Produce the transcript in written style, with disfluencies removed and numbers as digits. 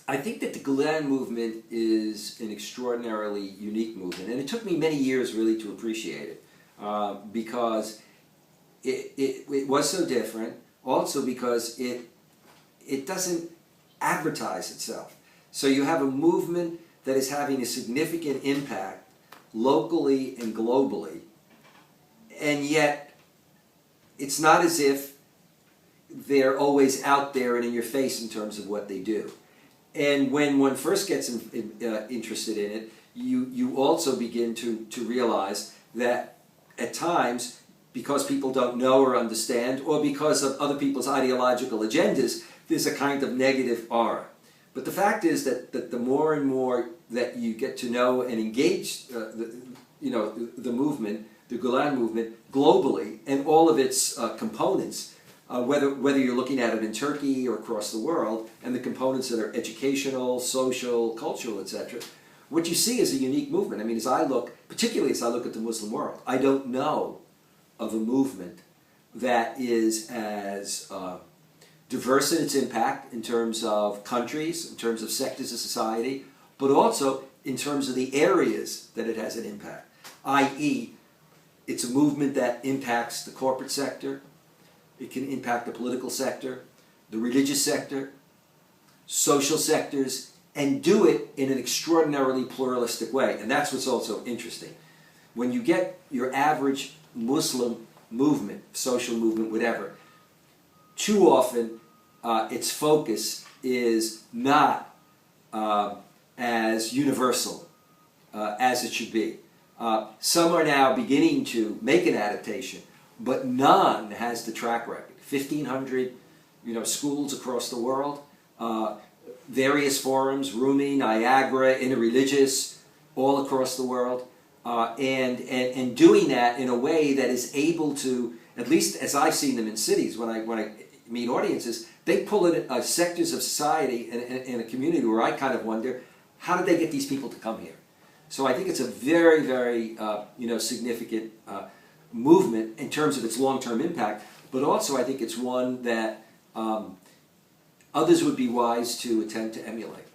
I think that the Gulen movement is an extraordinarily unique movement, and it took me many years really to appreciate it, because it was so different, also because it doesn't advertise itself. So you have a movement that is having a significant impact locally and globally, and yet it's not as if they're always out there and in your face in terms of what they do. And when one first gets interested in it, you also begin to realize that at times, because people don't know or understand, or because of other people's ideological agendas, there's a kind of negative aura. But the fact is that the more and more that you get to know and engage the movement, the Gulen movement, globally, and all of its components, whether you're looking at it in Turkey or across the world, and the components that are educational, social, cultural, etc., what you see is a unique movement. I mean, particularly as I look at the Muslim world, I don't know of a movement that is as diverse in its impact in terms of countries, in terms of sectors of society, but also in terms of the areas that it has an impact, i.e., it's a movement that impacts the corporate sector, it can impact the political sector, the religious sector, social sectors, and do it in an extraordinarily pluralistic way. And that's what's also interesting. When you get your average Muslim movement, social movement, whatever, too often its focus is not as universal as it should be. Some are now beginning to make an adaptation, but none has the track record. 1,500, schools across the world, various forums, Rumi, Niagara, interreligious, all across the world, and doing that in a way that is able to, at least as I've seen them in cities, when I meet audiences, they pull in sectors of society in a community where I kind of wonder, how did they get these people to come here? So I think it's a very, very significant movement in terms of its long-term impact, but also I think it's one that others would be wise to attempt to emulate.